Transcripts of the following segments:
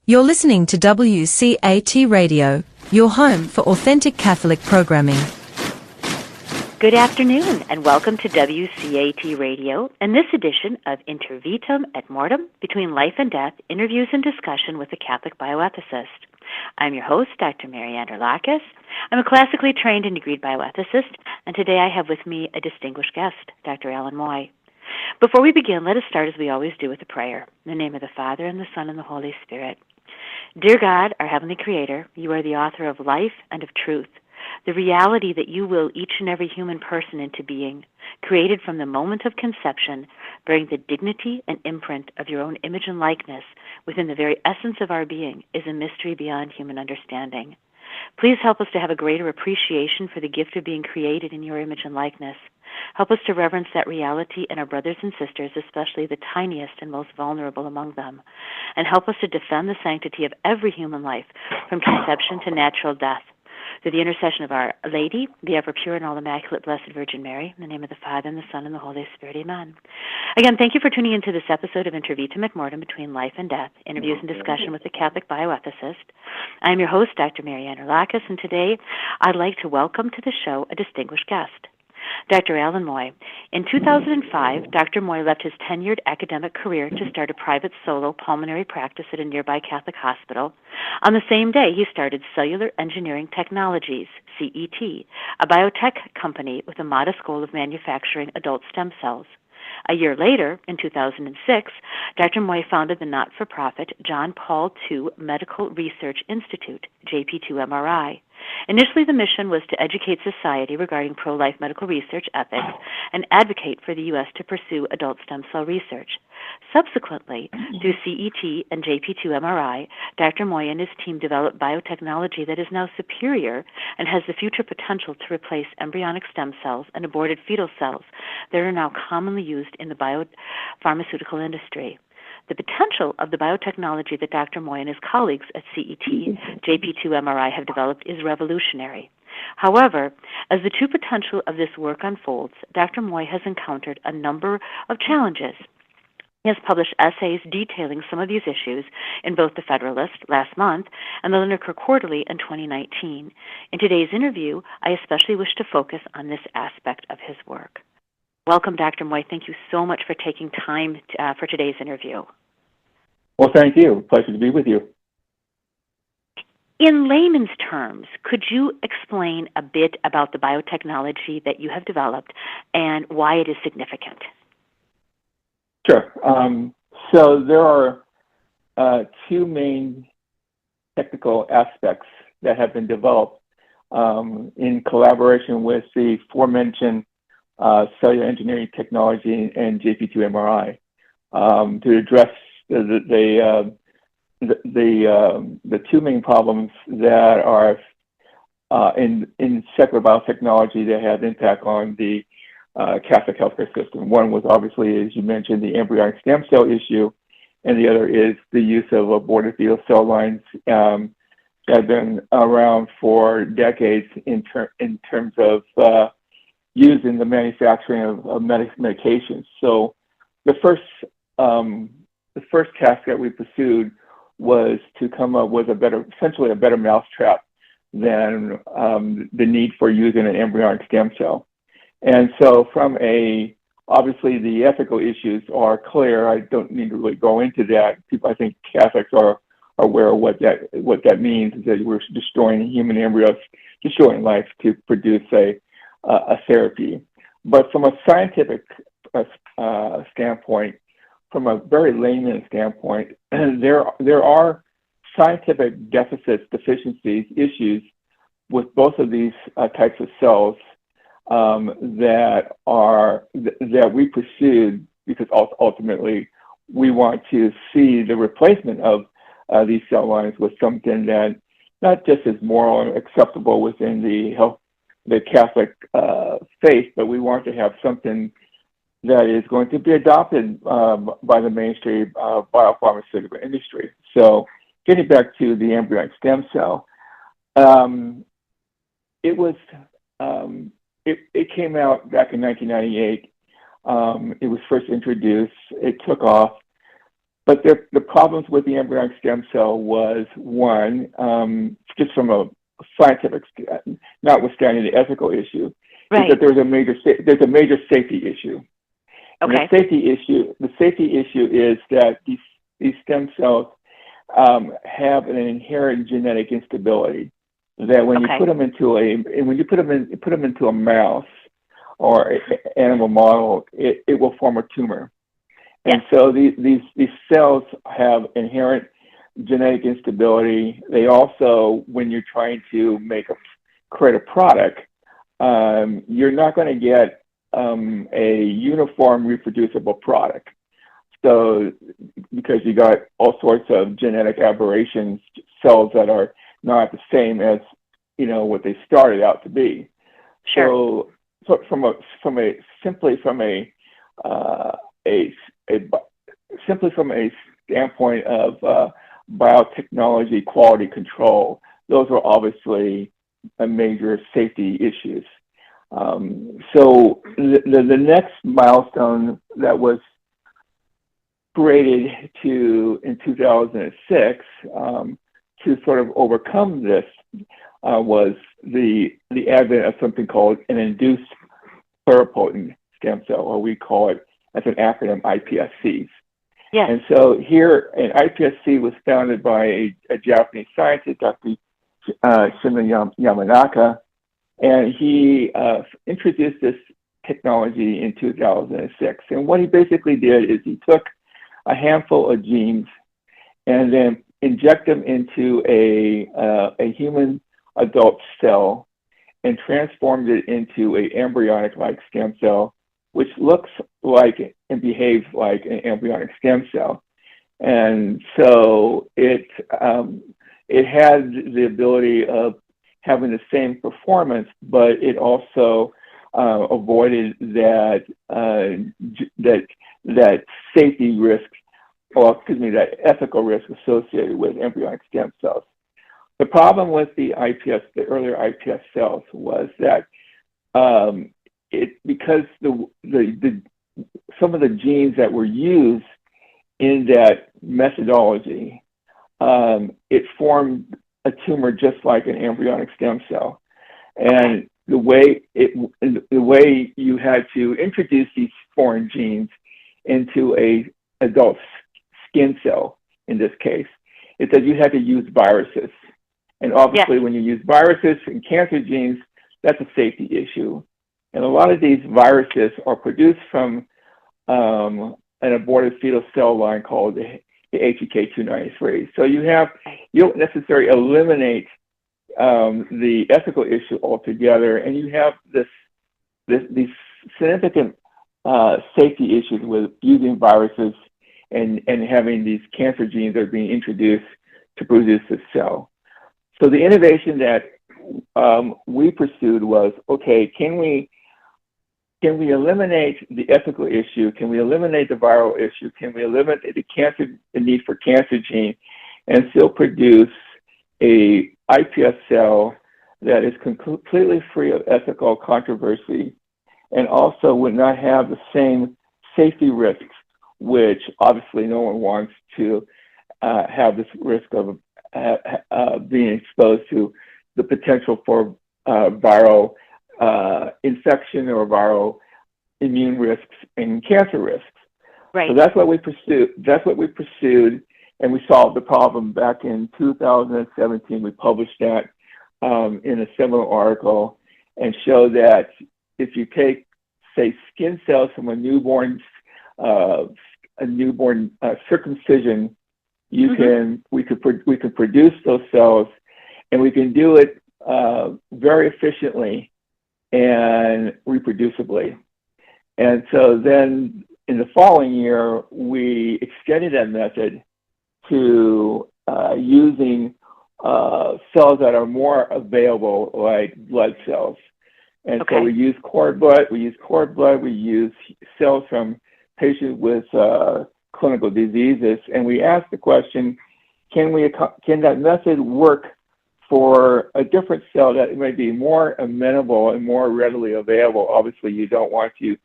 You're listening to WCAT Radio, your home for authentic Catholic programming. Good afternoon, and welcome to WCAT Radio and this edition of Inter Vitam et Mortem, Between Life and Death, Interviews and Discussion with a Catholic Bioethicist. I'm your host, Dr. Anne Urlakis. I'm a classically trained and degreed bioethicist, and today I have with me a distinguished guest, Dr. Alan Moy. Before we begin, let us start as we always do with a prayer. In the name of the Father, and the Son, and the Holy Spirit. Dear God, our Heavenly Creator, you are the author of life and of truth, the reality that you will each and every human person into being, created from the moment of conception, bearing the dignity and imprint of your own image and likeness within the very essence of our being, is a mystery beyond human understanding. Please help us to have a greater appreciation for the gift of being created in your image and likeness. Help us to reverence that reality in our brothers and sisters, especially the tiniest and most vulnerable among them. And help us to defend the sanctity of every human life from conception to natural death. Through the intercession of Our Lady, the ever pure and all immaculate Blessed Virgin Mary, in the name of the Father, and the Son, and the Holy Spirit, amen. Again, thank you for tuning into this episode of Inter Vitam et Mortem, Between Life and Death, Interviews and Discussion with a Catholic Bioethicist. I'm your host, Dr. Anne Urlakis, and today I'd like to welcome to the show a distinguished guest, Dr. Alan Moy. In 2005, Dr. Moy left his tenured academic career to start a private solo pulmonary practice at a nearby Catholic hospital. On the same day, he started Cellular Engineering Technologies, CET, a biotech company with a modest goal of manufacturing adult stem cells. A year later, in 2006, Dr. Moy founded the not-for-profit John Paul II Medical Research Institute, JP2MRI. Initially, the mission was to educate society regarding pro-life medical research ethics and advocate for the U.S. to pursue adult stem cell research. Subsequently, through CET and JP2MRI, Dr. Moy and his team developed biotechnology that is now superior and has the future potential to replace embryonic stem cells and aborted fetal cells that are now commonly used in the biopharmaceutical industry. The potential of the biotechnology that Dr. Moy and his colleagues at CET, JP2MRI have developed is revolutionary. However, as the true potential of this work unfolds, Dr. Moy has encountered a number of challenges. He has published essays detailing some of these issues in both the Federalist last month and the Linacre Quarterly in 2019. In today's interview, I especially wish to focus on this aspect of his work. Welcome, Dr. Moy. Thank you so much for taking time for today's interview. Well, thank you. Pleasure to be with you. In layman's terms, could you explain a bit about the biotechnology that you have developed and why it is significant? Sure. So there are two main technical aspects that have been developed in collaboration with the aforementioned Cellular Engineering Technology and JP2MRI to address the two main problems that are in secular biotechnology that have impact on the Catholic healthcare system. One was obviously, as you mentioned, the embryonic stem cell issue, and the other is the use of aborted fetal cell lines that have been around for decades in terms of used in the manufacturing of medications. So the first task that we pursued was to come up with essentially a better mousetrap than the need for using an embryonic stem cell. And so obviously the ethical issues are clear. I don't need to really go into that. I think Catholics are aware of what that means, is that we're destroying human embryos, destroying life to produce a therapy. But from a scientific standpoint, from a very layman standpoint, there are scientific deficits, deficiencies, issues with both of these types of cells that we pursued because ultimately we want to see the replacement of these cell lines with something that not just is moral and acceptable within the Catholic faith, but we want to have something that is going to be adopted by the mainstream biopharmaceutical industry. So getting back to the embryonic stem cell, it came out back in 1998. It was first introduced. It took off. But the problems with the embryonic stem cell was, one, just from a scientific, notwithstanding the ethical issue, is that there's a major safety issue. And Okay. the safety issue is that these stem cells have an inherent genetic instability. That when you put them into a mouse or animal model, it will form a tumor. And so these cells have inherent genetic instability. They also, when you're trying to create a product, you're not going to get a uniform reproducible product. So because you got all sorts of genetic aberrations, cells that are not the same as what they started out to be. Sure. So from a standpoint of biotechnology quality control, those are obviously a major safety issues. So the next milestone that was created in 2006 to sort of overcome this was the advent of something called an induced pluripotent stem cell, or we call it as an acronym iPSCs. Yes. And so here, an iPSC was founded by a Japanese scientist, Dr. Shinya Yamanaka, and he introduced this technology in 2006. And what he basically did is he took a handful of genes and then inject them into a human adult cell and transformed it into an embryonic-like stem cell, which looks like and behaves like an embryonic stem cell. And so it had the ability of having the same performance, but it also avoided that safety risk, that ethical risk associated with embryonic stem cells. The problem with the earlier iPS cells was that because some of the genes that were used in that methodology, it formed a tumor just like an embryonic stem cell. And the way you had to introduce these foreign genes into a adult skin cell, in this case, is that you had to use viruses. And obviously, when you use viruses and cancer genes, that's a safety issue. And a lot of these viruses are produced from an aborted fetal cell line called the HEK293. So you don't necessarily eliminate the ethical issue altogether, and you have these significant safety issues with using viruses and having these cancer genes that are being introduced to produce this cell. So the innovation that we pursued was, okay, can we eliminate the ethical issue? Can we eliminate the viral issue? Can we eliminate the need for cancer gene and still produce a iPS cell that is completely free of ethical controversy and also would not have the same safety risks, which obviously no one wants to have this risk of being exposed to the potential for viral infection or viral immune risks and cancer risks. Right. So that's what we pursued, and we solved the problem back in 2017. We published that in a seminal article and showed that if you take, say, skin cells from a newborn circumcision, we could produce those cells, and we can do it very efficiently and reproducibly. And so then in the following year, we extended that method to using cells that are more available, like blood cells. And so we use cord blood, we use cells from patients with clinical diseases, and we asked the question, can that method work for a different cell that may be more amenable and more readily available? Obviously, you don't want to,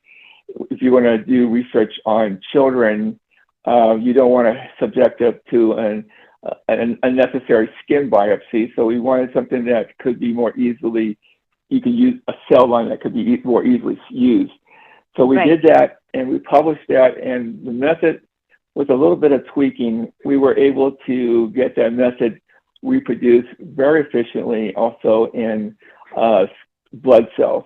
if you want to do research on children You don't want to subject it to an unnecessary skin biopsy. So we wanted something that could be more easily, you can use a cell line that could be more easily used. So we did that, and we published that, and the method, with a little bit of tweaking, we were able to get that method reproduced very efficiently also in blood cells.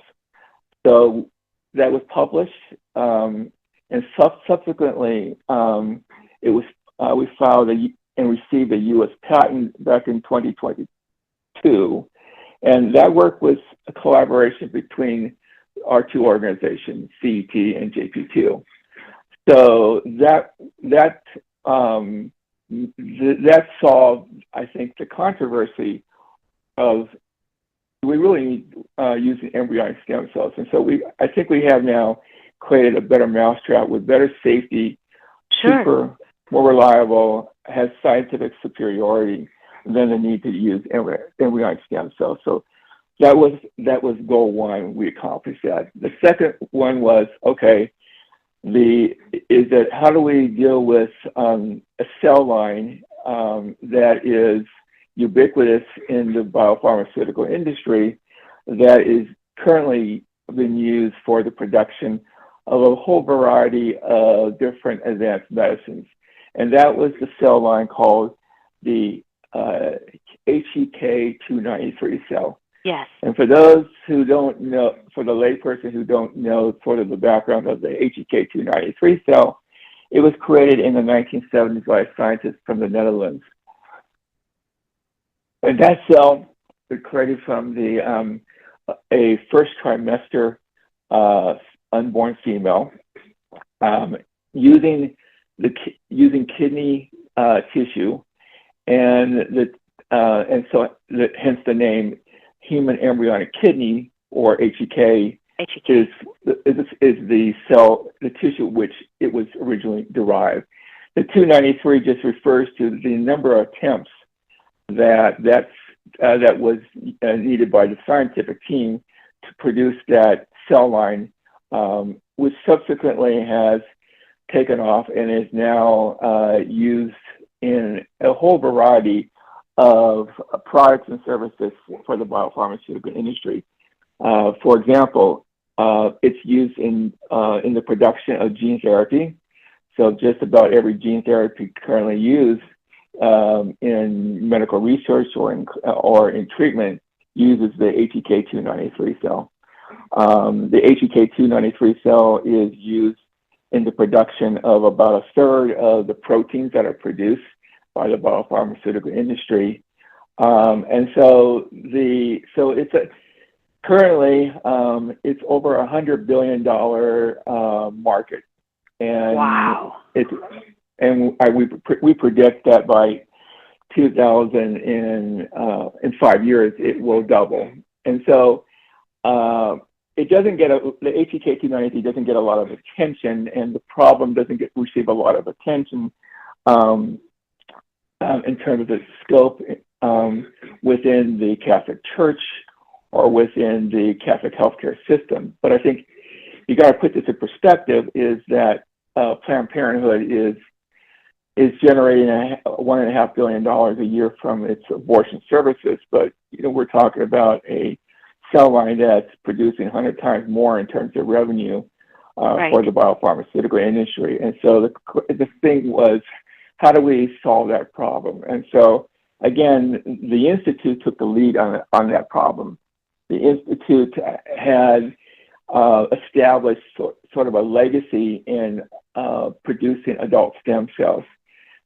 So that was published, and subsequently, it was we filed and received a U.S. patent back in 2022, and that work was a collaboration between our two organizations, CET and JP2. So that solved, I think, the controversy of, do we really need using embryonic stem cells? And so I think we have now created a better mousetrap with better safety, cheaper, more reliable, has scientific superiority than the need to use embryonic stem cells. So that was goal one. We accomplished that. The second one was, okay, how do we deal with a cell line that is ubiquitous in the biopharmaceutical industry, that is currently being used for the production of a whole variety of different advanced medicines. And that was the cell line called the HEK 293 cell. Yes. And for those who don't know, for the layperson who don't know sort of the background of the HEK 293 cell, it was created in the 1970s by scientists from the Netherlands. And that cell was created from a first trimester unborn female using kidney tissue, and hence the name human embryonic kidney, or HEK, is the cell, the tissue which it was originally derived. The 293 just refers to the number of attempts that was needed by the scientific team to produce that cell line, which subsequently has taken off and is now used in a whole variety of products and services for the biopharmaceutical industry. For example, it's used in the production of gene therapy. So just about every gene therapy currently used in medical research or in treatment uses the HEK 293 cell. The HEK 293 cell is used in the production of about a third of the proteins that are produced by the biopharmaceutical industry. And so it's currently it's over $100 billion market. And wow. We predict that by 2000 in 5 years it will double. And so it doesn't get the HEK 293 doesn't get a lot of attention, and the problem doesn't receive a lot of attention in terms of the scope within the Catholic Church or within the Catholic healthcare system. But I think you got to put this in perspective: is that Planned Parenthood is generating $1.5 billion a year from its abortion services, but we're talking about a cell line that's producing 100 times more in terms of revenue for the biopharmaceutical industry. And so the thing was, how do we solve that problem? And so again, the Institute took the lead on that problem. The Institute had established sort of a legacy in producing adult stem cells.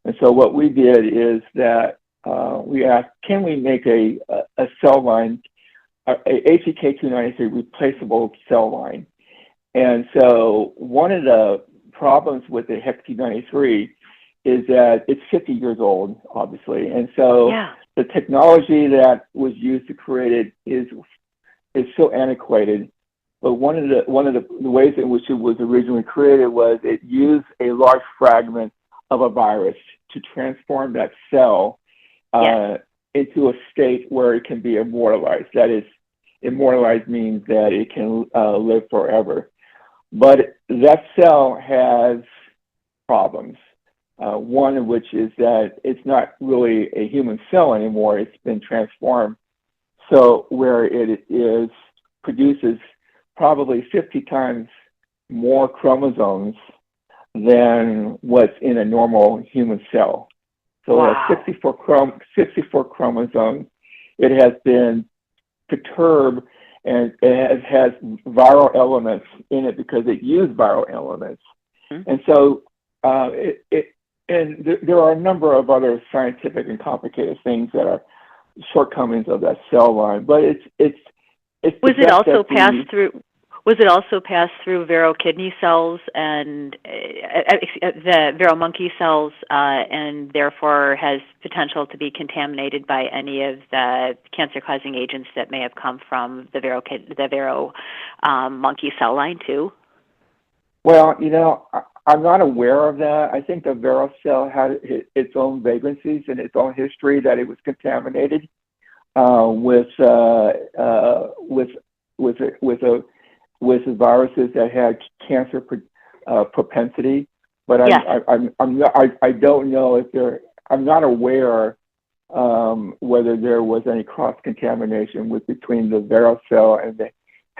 And so what we did is that we asked, can we make a cell line, a HEK 293 replaceable cell line? And so one of the problems with the HEK 293 is that it's 50 years old, obviously. And so the technology that was used to create it is so antiquated. But one of the ways in which it was originally created was it used a large fragment of a virus to transform that cell into a state where it can be immortalized. That is, immortalized means that it can live forever. But that cell has problems. One of which is that it's not really a human cell anymore. It's been transformed. So where it produces probably 50 times more chromosomes than what's in a normal human cell. So wow. it has 64 chromosomes. It has been perturbed, and it has viral elements in it because it used viral elements. Mm-hmm. And so there are a number of other scientific and complicated things that are shortcomings of that cell line, but it's was it also passed through? Was it also passed through Vero kidney cells and the Vero monkey cells, and therefore has potential to be contaminated by any of the cancer-causing agents that may have come from the Vero monkey cell line too? Well, I'm not aware of that. I think the Vero cell had its own vagrancies and its own history that it was contaminated with viruses that had cancer propensity. But yes. I don't know if I'm not aware whether there was any cross contamination between the Vero cell and the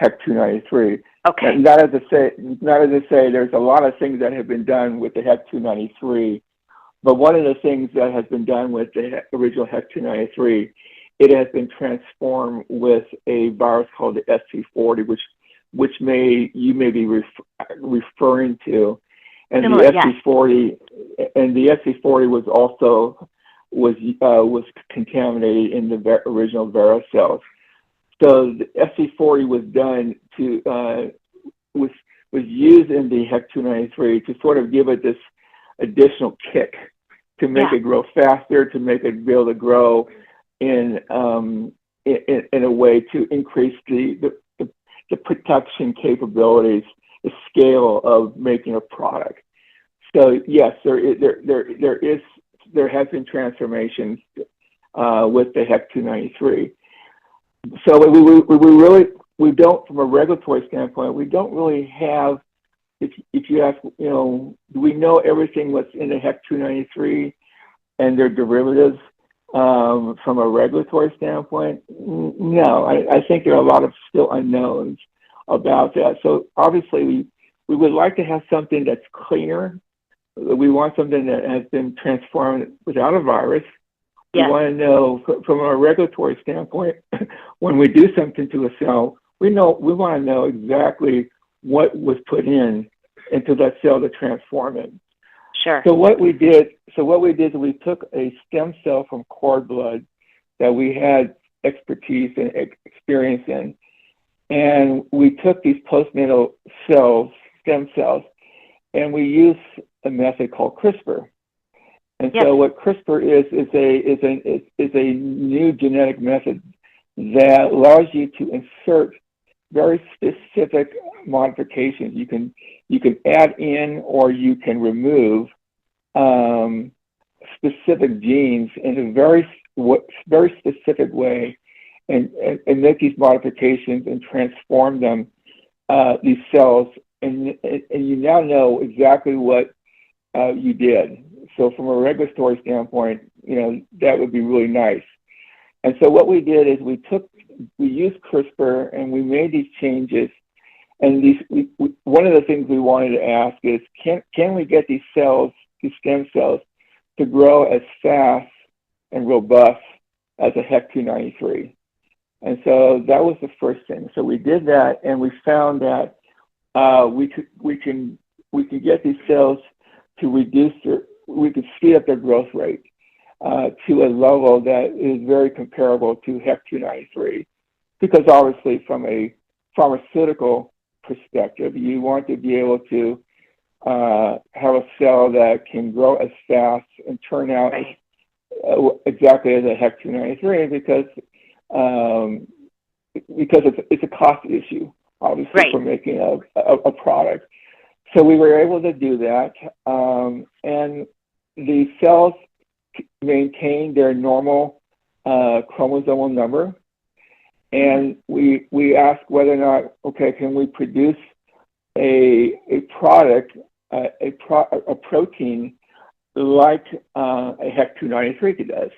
HEC293. Okay. Not as to say there's a lot of things that have been done with the HEC293, but one of the things that has been done with the original HEC293, it has been transformed with a virus called the SC40, which you may be referring to, and similar, the SC40 and the SC40 was contaminated in the original Vero cells. So the SC40 was done was used in the HEC293 to sort of give it this additional kick to make it grow faster, to make it be able to grow in a way to increase the production capabilities, the scale of making a product. So yes, there has been transformations with the HEC293. So we don't, from a regulatory standpoint, we don't really have, if you ask, do we know everything what's in the HEC293 and their derivatives from a regulatory standpoint? No, I think there are a lot of still unknowns about that. So obviously we would like to have something that's cleaner. We want something that has been transformed without a virus. We want to know from a regulatory standpoint, when we do something to a cell, we want to know exactly what was put into that cell to transform it. Sure. So what we did is we took a stem cell from cord blood that we had expertise and experience in, and we took these postnatal cells, stem cells, and we used a method called CRISPR. And so what CRISPR is a new genetic method that allows you to insert very specific modifications. You can add in or you can remove specific genes in a very specific way, and make these modifications and transform them, these cells, and you now know exactly what you did. So from a regulatory standpoint, that would be really nice. And so what we did is we used CRISPR and we made these changes. And one of the things we wanted to ask is, can we get these cells, these stem cells, to grow as fast and robust as a HEC293? And so that was the first thing. So we did that, and we found that we can get these cells to we could speed up their growth rate to a level that is very comparable to HEC293, because obviously from a pharmaceutical perspective, you want to be able to have a cell that can grow as fast and turn out exactly as a HEC293, because it's a cost issue, obviously, for making a product. So we were able to do that, and the cells maintain their normal chromosomal number, and we asked whether or not, can we produce a product, a protein like a HEC-293 does.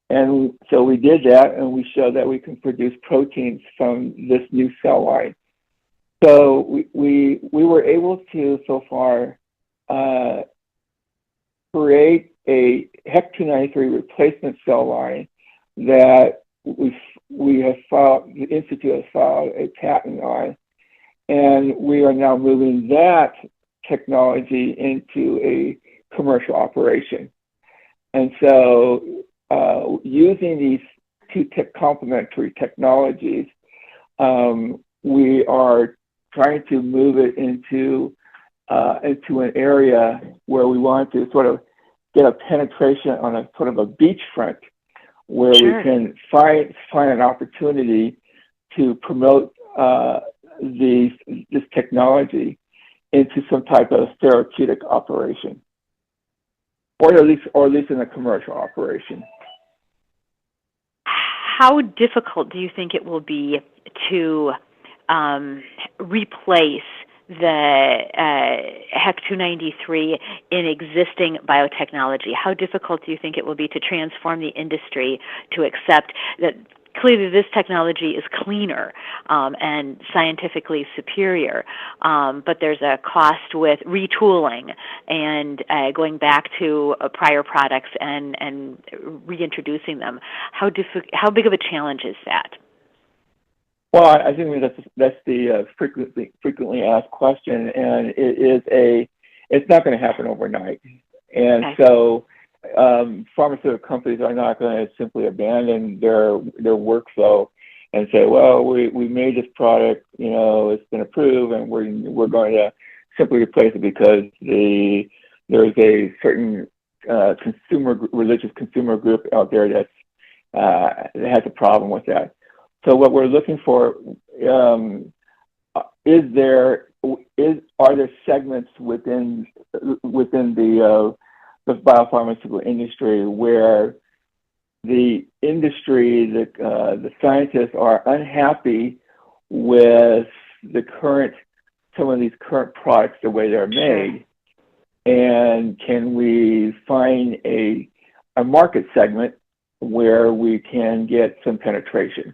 And so we did that, and we showed that we can produce proteins from this new cell line. So we were able to, so far, create a HEC-293 replacement cell line that we have filed, the Institute has filed a patent on, and we are now moving that technology into a commercial operation. And so using these two complementary technologies, we are trying to move it into an area where we want to sort of get a penetration on a sort of a beachfront, where Sure. we can find an opportunity to promote this technology into some type of therapeutic operation, or at least in a commercial operation. How difficult do you think it will be to replace the HEC-293 in existing biotechnology? How difficult do you think it will be to transform the industry to accept that clearly this technology is cleaner and scientifically superior, but there's a cost with retooling and going back to prior products and reintroducing them? How big of a challenge is that? Well, I think that's the frequently asked question, and it's not going to happen overnight. And Okay. so pharmaceutical companies are not going to simply abandon their workflow and say, well, we made this product, it's been approved, and we're going to simply replace it because there's a certain religious consumer group out there that has a problem with that. So what we're looking for are there segments within the biopharmaceutical industry where the industry, the scientists are unhappy with some of these current products, the way they're made, and can we find a market segment where we can get some penetration?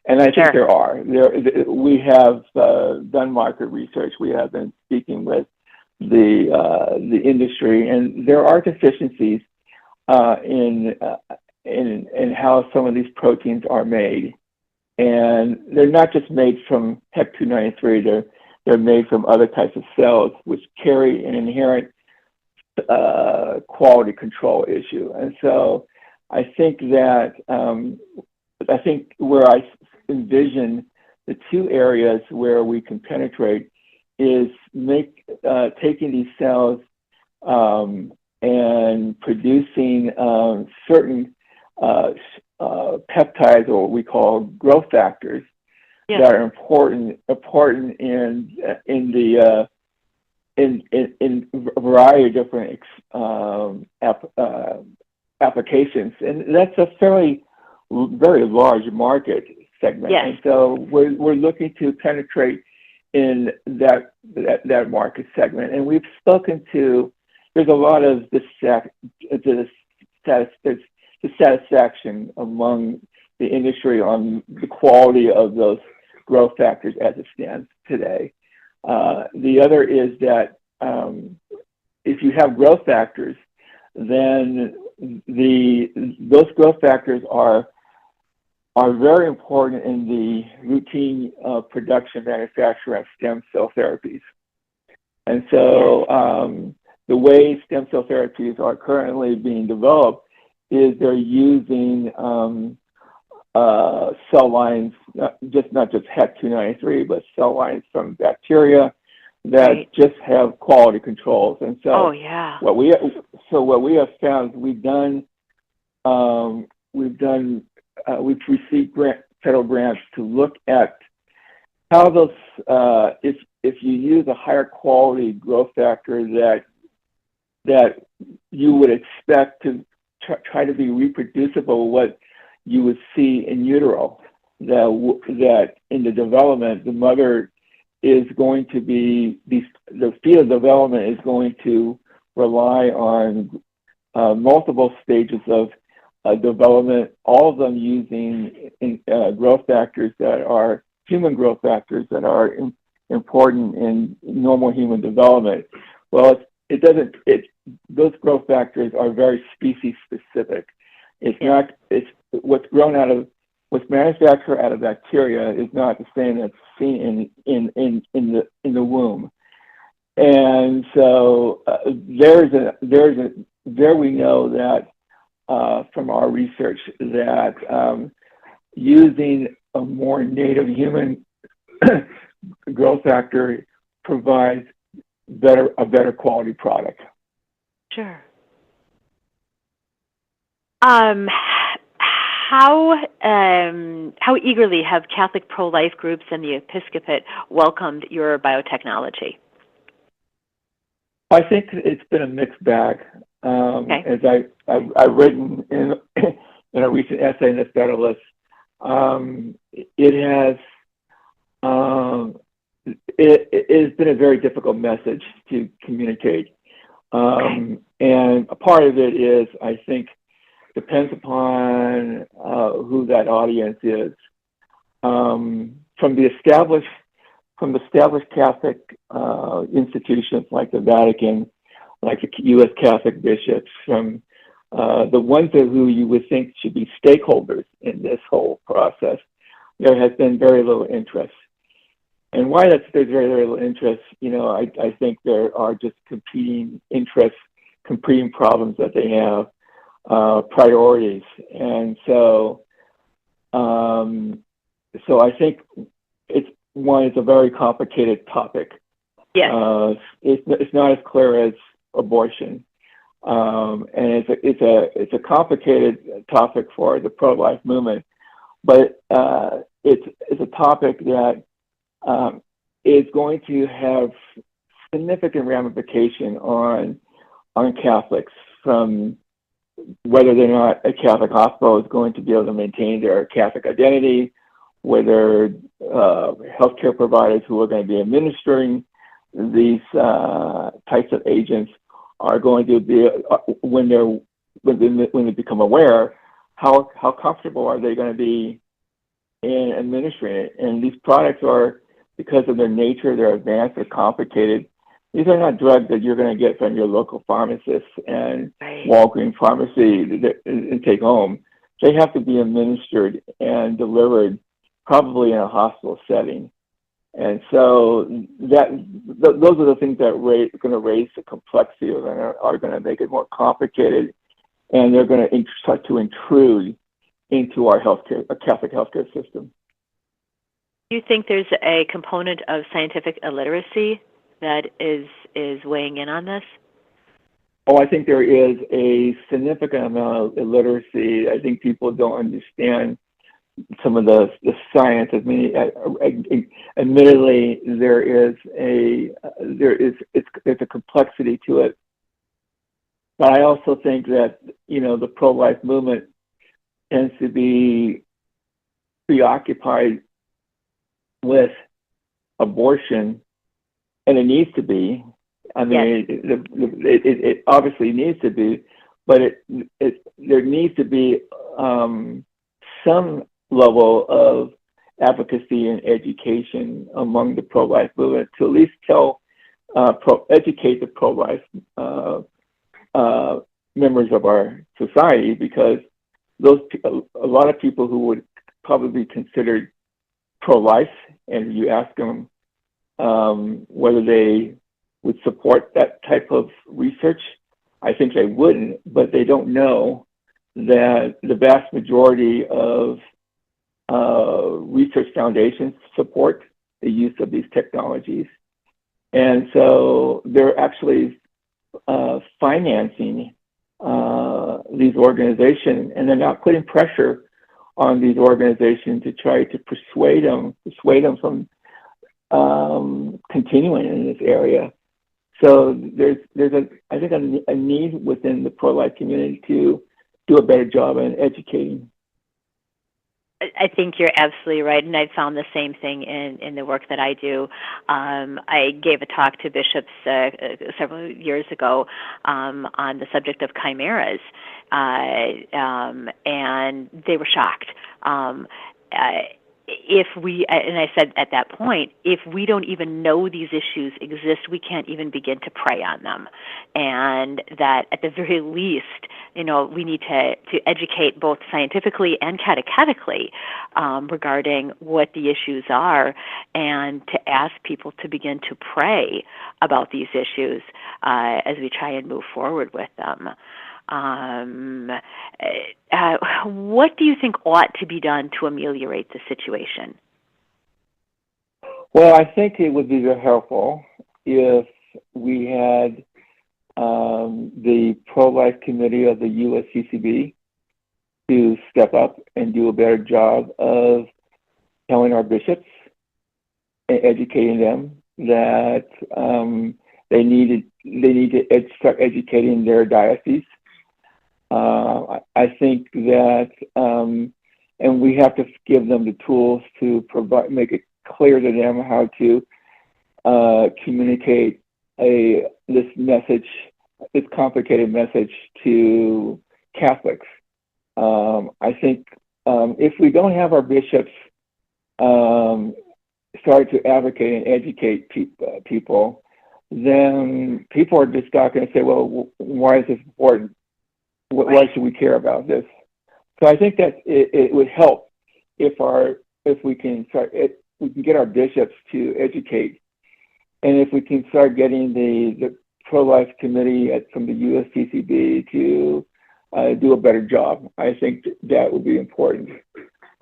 And I think there are. We have done market research. We have been speaking with the industry, and there are deficiencies in how some of these proteins are made. And they're not just made from HEC-293. They're made from other types of cells, which carry an inherent quality control issue. And so I think that where I envision the two areas where we can penetrate is taking these cells and producing certain peptides, or what we call growth factors, that are important in a variety of different applications, and that's a very large market segment. Yes. And so we're looking to penetrate in that market segment, and we've spoken to. There's a lot of dissatisfaction among the industry on the quality of those growth factors as it stands today. The other is that if you have growth factors, then those growth factors are very important in the routine production manufacture of stem cell therapies. And so the way stem cell therapies are currently being developed is they're using cell lines, not just HEC-293, but cell lines from bacteria that just have quality controls. And so what we have found, we've received federal grants to look at how those, if you use a higher quality growth factor that you would expect to try to be reproducible, what you would see in utero, that in the development, the mother is going to be, the field of development is going to rely on multiple stages of development, all of them using growth factors that are human growth factors that are important in normal human development. Well, those growth factors are very species specific. It's what's manufactured out of bacteria is not the same that's seen in the womb. And so there we know that from our research that using a more native human growth factor provides a better quality product. Sure. How eagerly have Catholic pro-life groups and the Episcopate welcomed your biotechnology? I think it's been a mixed bag. As I've written in a recent essay in the Federalist, it has been a very difficult message to communicate. And a part of it is, I think, depends upon who that audience is. From the established Catholic institutions like the Vatican, like the U.S. Catholic bishops, from the ones who you would think should be stakeholders in this whole process, there has been very little interest. And why there's very little interest, I think there are just competing interests, competing problems that they have, priorities. And so I think it's a very complicated topic. Yes. It's not as clear as abortion. And it's a complicated topic for the pro-life movement, but it's a topic that is going to have significant ramification on Catholics, from whether or not a Catholic hospital is going to be able to maintain their Catholic identity, whether healthcare providers who are going to be administering these types of agents are going to be, when they become aware, how comfortable are they going to be in administering it? And these products are, because of their nature, they're advanced, they're complicated. These are not drugs that you're going to get from your local pharmacist and Walgreens pharmacy and take home. They have to be administered and delivered probably in a hospital setting. And so those are the things that are going to raise the complexity, are going to make it more complicated, and they're going to start to intrude into our Catholic healthcare system. Do you think there's a component of scientific illiteracy that is weighing in on this? Oh, I think there is a significant amount of illiteracy. I think people don't understand some of the science. I mean, admittedly, there's a complexity to it. But I also think that, the pro-life movement tends to be preoccupied with abortion, and it needs to be. I mean, it obviously needs to be, but there needs to be some level of advocacy and education among the pro-life movement to at least educate the pro-life members of our society, because a lot of people who would probably be considered pro-life, and you ask them whether they would support that type of research, I think they wouldn't, but they don't know that the vast majority of research foundations support the use of these technologies. And so they're actually financing these organizations, and they're not putting pressure on these organizations to try to persuade them from continuing in this area. So there's I think a need within the pro-life community to do a better job in educating. I think you're absolutely right, and I've found the same thing in the work that I do. I gave a talk to bishops several years ago on the subject of chimeras, and they were shocked. If we, and I said at that point, if we don't even know these issues exist, we can't even begin to prey on them. And that at the very least, we need to educate both scientifically and catechetically regarding what the issues are, and to ask people to begin to pray about these issues as we try and move forward with them. What do you think ought to be done to ameliorate the situation? Well, I think it would be very helpful if we had the pro-life committee of the USCCB to step up and do a better job of telling our bishops and educating them that they need to start educating their diocese. I think that, and we have to give them the tools to make it clear to them how to communicate this complicated message to Catholics. I think if we don't have our bishops start to advocate and educate people, then people are just not going to say, well, why is this important? Why should we care about this? So I think that it would help if we can get our bishops to educate, and if we can start getting the pro-life committee from the USCCB to do a better job. I think that would be important.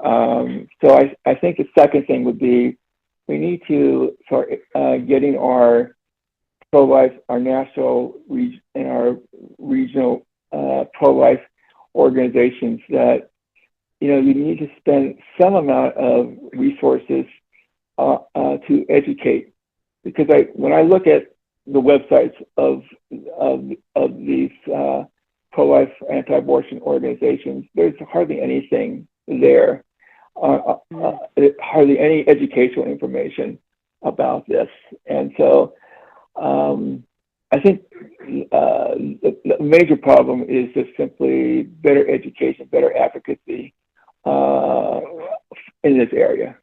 So I think the second thing would be we need to start getting our pro-life, our national and our regional pro-life organizations that, you need to spend some amount of resources to educate. Because when I look at the websites of these pro-life anti-abortion organizations, there's hardly anything there, hardly any educational information about this. And so I think the major problem is just simply better education, better advocacy in this area.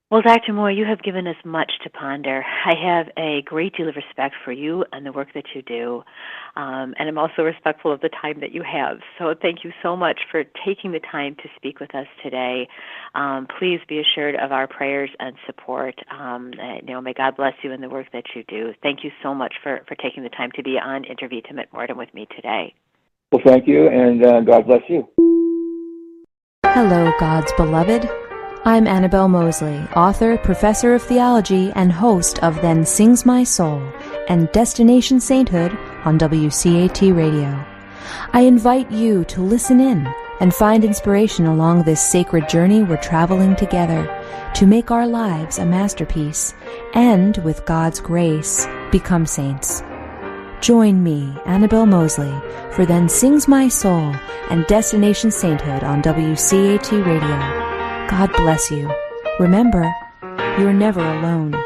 Well, Dr. Moore, you have given us much to ponder. I have a great deal of respect for you and the work that you do, and I'm also respectful of the time that you have. So thank you so much for taking the time to speak with us today. Please be assured of our prayers and support. May God bless you in the work that you do. Thank you so much for taking the time to be on Inter Vitam at Mortem with me today. Well, thank you, and God bless you. Hello, God's beloved. I'm Annabelle Mosley, author, professor of theology, and host of Then Sings My Soul and Destination Sainthood on WCAT Radio. I invite you to listen in and find inspiration along this sacred journey we're traveling together to make our lives a masterpiece and, with God's grace, become saints. Join me, Annabelle Mosley, for Then Sings My Soul and Destination Sainthood on WCAT Radio. God bless you. Remember, you're never alone.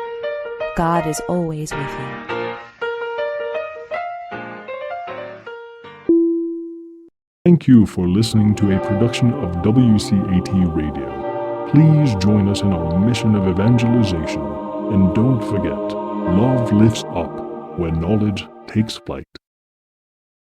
God is always with you. Thank you for listening to a production of WCAT Radio. Please join us in our mission of evangelization. And don't forget, love lifts up when knowledge takes flight.